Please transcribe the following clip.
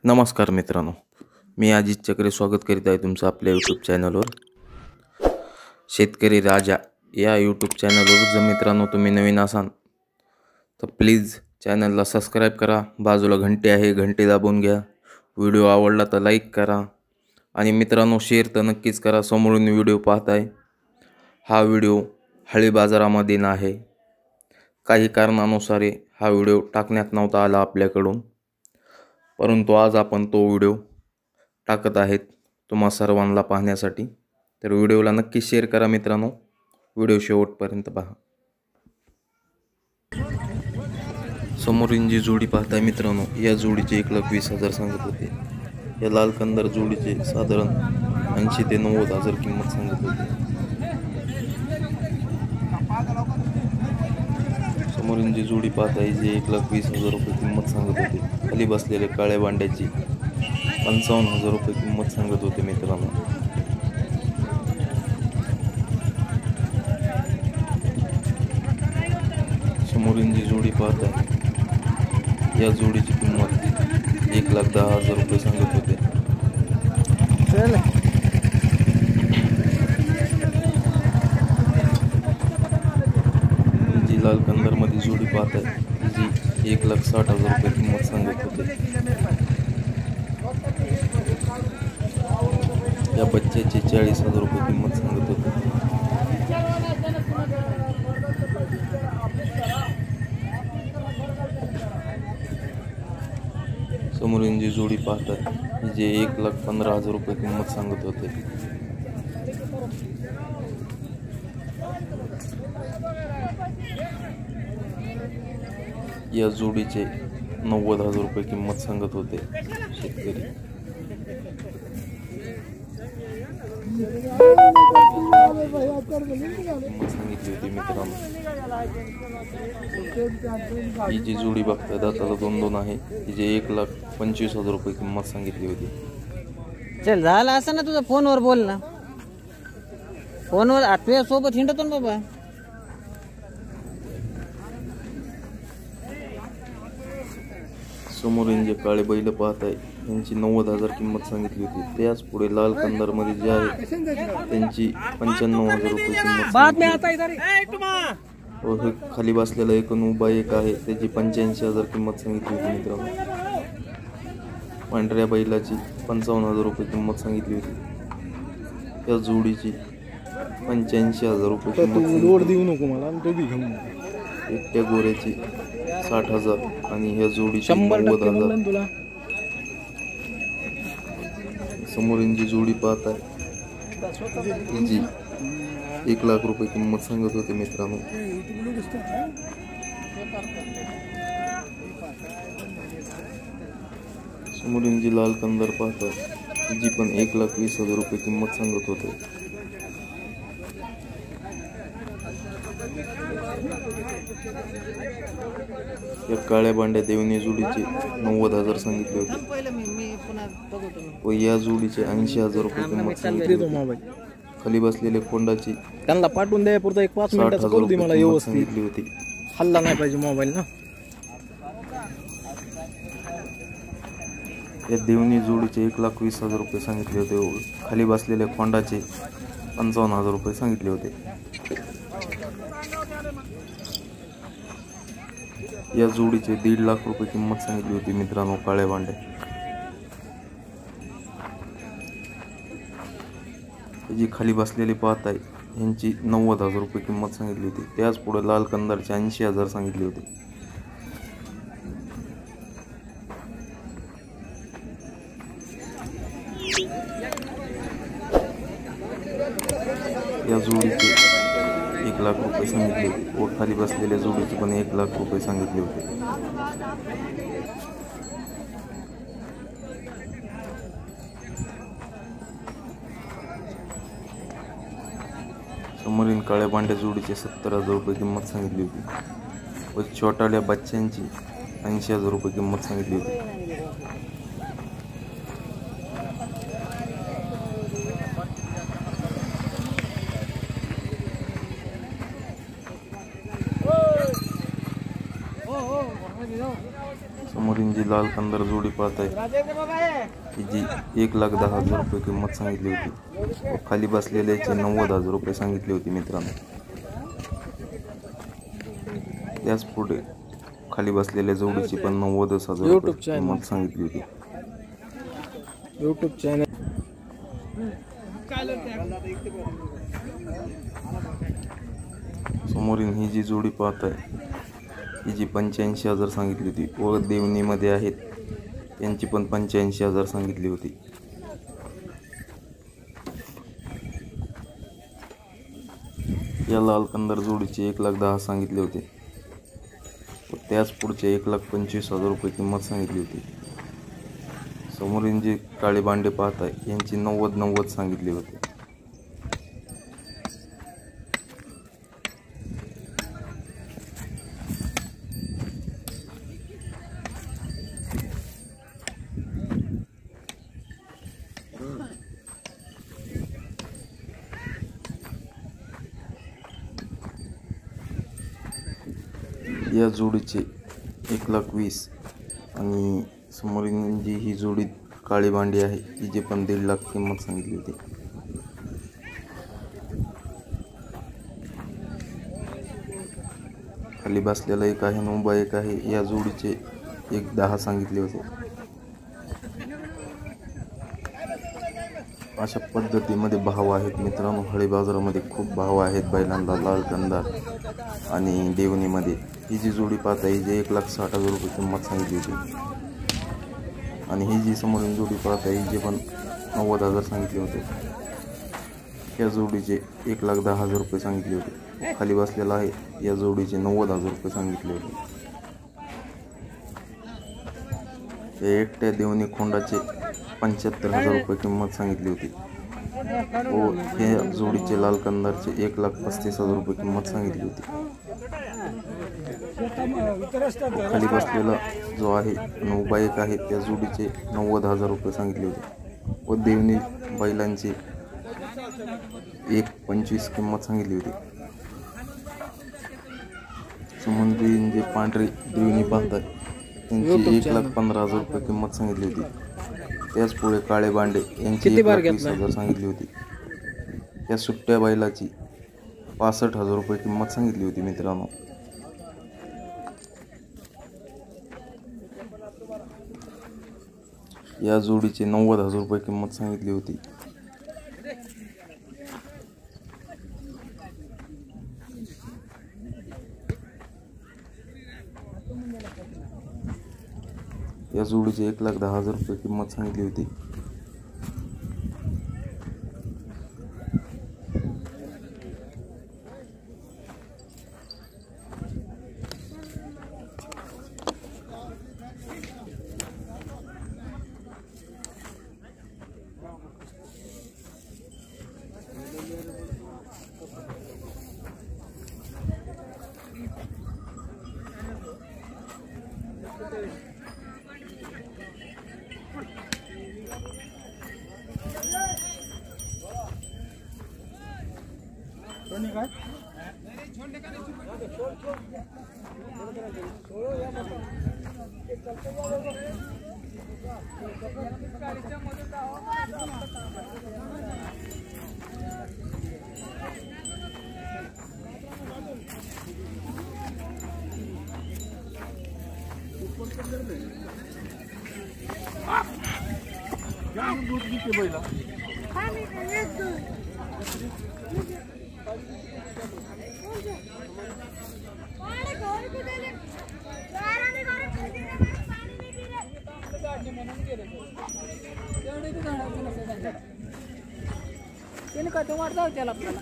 नमस्कार मित्रांनो, मी अजित चक्रे स्वागत करीत आहे तुमचं आपल्या यूट्यूब चॅनलवर. शेतकरी राजा या यूट्यूब चॅनलवर जर मित्रांनो तुम्ही नवीन असाल तर प्लीज चॅनलला सबस्क्राईब करा. बाजूला घंटी आहे, घंटी दाबून घ्या. व्हिडिओ आवडला तर लाईक करा आणि मित्रांनो शेअर तर नक्कीच करा. समोरून व्हिडिओ पाहताय, हा व्हिडिओ हळी बाजारामध्ये आहे. काही कारणानुसार हा व्हिडिओ टाकण्यात नव्हता आला आपल्याकडून, परंतु आज आपण तो व्हिडिओ टाकत आहेत तुम्हा सर्वांना पाहण्यासाठी. तर व्हिडिओला नक्की शेअर करा मित्रांनो, व्हिडिओ शेवटपर्यंत पहा. समोरील जी जोडी पाहताय मित्रांनो, या जोडीचे 1,20,000 सांगत होते. या लाल कंदर जोडीचे साधारण 80 ते 90,000 किंमत सांगत होते. समोरील जी जोडी पाहताय जे 1,20,000 रुपये किंमत सांगत होते. खाली बसलेले काळ्या बांड्याची 55,000 रुपये किंमत सांगत होते मित्रांनो. समोरील जी जोडी पाहताय या जोडीची किंमत 1,10,000 रुपये सांगत होते. जी लाल कंदर मध्ये जोडी पाहताय जी 1,60,000 रुपये किंमत सांगत होते. या बच्च्याची 40,000 रुपये किंमत सांगत होते. समोरील जी जोडी पाहताय जे 1,15,000 रुपये किंमत सांगत होते. या जोडीचे 90,000 रुपये किंमत सांगत होते शेतकरी. सांगितली होती मित्रांनो. ही जी जोडी बघताय दाताला 2-2 आहे, हिचे 1,25,000 रुपये किंमत सांगितली होती. चल झालं असं ना, तुझं फोनवर बोल ना. फोनवर तुझ्या सोबत हिंडतो ना बाबा. समोरील जे काळे बैल पाहताय यांची 90,000 किंमत सांगितली होती. त्याच पुढे लाल कंदार मध्ये जे आहे त्यांची 95,000 रुपये किंमत. खाली बसलेला एकूण उभा एक आहे त्याची 85,000 किंमत सांगितली होती मित्रांनो. पांढऱ्या बैलाची 55,000 रुपये किंमत सांगितली होती. या जोडीची 85,000 रुपये किंमत. एकट्या गोऱ्याची 60,000 आणि ह्या जोडीची 90,000. समोरील जी जोडी पाहताय जी 1,00,000 रुपये किंमत सांगत होते मित्रांनो. समोरील जी लाल कंदर पाहताय जी पण 1,20,000 रुपये किंमत सांगत होते. या काळ्या बांड्या देवणी जोडीचे 90,000 सांगितले होते व या जोडीचे 80,000 रुपये किंमत सांगितली होती. खाली बसलेले कोंडाची त्यांना पाठवून द्या पुरता 5 मिनिटाचं करू दे मला व्यवस्थित. सांगितली होती. हल्ला नाही पाहिजे मोबाईल ना. या देवणी जोडीचे 1,20,000 रुपये सांगितले होते. खाली बसलेल्या कोंडाचे 55,000 रुपये सांगितले होते. या जोडीचे 1,50,000 रुपये किंमत सांगितली होती मित्रांनो काळ्या बांड्या. जी खाली बसलेली पाहताय यांची 90,000 रुपये किंमत सांगितली होती. त्याच पुढे लाल कंदारचे 80,000 सांगितले होते. या जोडीचे 1,00,000 रुपये सांगितले होते व खाली बसलेल्या जोडीचे पण 1,00,000 रुपये सांगितले होते. समोरील काळ्या बांड्या जोडीचे 70,000 रुपये किंमत सांगितली होती व छोट्याल्या बच्च्यांची 80,000 रुपये किंमत सांगितली होती. समोरील जी लाल कंदार जोडी पाहत आहे ही जी 1,10,000 रुपये किंमत सांगितली होती व खाली बसलेल्याची 90,000 रुपये सांगितली होती मित्रांनो. त्याच पुढे खाली बसलेल्या जोडीची पण 90,000 रुपये किंमत सांगितली होती. यूट्यूब चॅनल समोरील ही जी जोडी पाहत आहे ही जी 85,000 सांगितली होती व देवणीमध्ये आहेत यांची पण 85,000 सांगितली होती. या लाल कंदार जोडीचे 1,10,000 सांगितले होते व त्याच पुढचे 1,25,000 रुपये किंमत सांगितली होती. समोरील जे काळे बांडे पाहत आहे यांची 90,90 सांगितली होती. या जोडीचे 1,20,000 आणि समोरील जी ही जोडी काळी भांडी आहे तिची पण 1,50,000 किंमत सांगितली होती. खाली बसलेला एक आहे आणि उभा एक आहे. या जोडीचे 1,10,000 सांगितले होते. अशा पद्धतीमध्ये भाव आहेत मित्रांनो. हळी बाजारामध्ये खूप भाव आहेत बैलांना. लाल कंदार आणि देवणीमध्ये ही जी जोडी पाहता ही जी 1,60,000 रुपये किंमत सांगितली होती आणि ही जी समोरील जोडी पाहता ही जी पण 90,000 सांगितले होते. या जोडीचे 1,10,000 रुपये सांगितले होते. खाली बसलेला आहे या जोडीचे 90,000 रुपये सांगितले होते. या एकट्या देवणी खोंडाचे 75,000 रुपये किंमत सांगितली होती व हे जोडीचे लाल कंदारचे 1,35,000 रुपये किंमत सांगितली होती. खाली बसलेला जो आहे आणि उभा एक आहे त्या जोडीचे 90,000 रुपये सांगितले होते व देवणी बैलांची 1,25,000 किंमत सांगितली होती. समुद्री जे पांढरी देवणी पाहतात त्यांची 1,15,000 रुपये किंमत सांगितली होती. त्याच पुढे काळे बांडे यांची 1,20,000 सांगितली होती. या सुट्ट्या बैलाची 65,000 रुपये किंमत सांगितली होती मित्रांनो. या जोडीचे 90,000 रुपये किंमत सांगितली होती. या जोडीचे 1,10,000 रुपये किंमत सांगितली होती. त्याने काय तो वाढता त्याला आपल्याला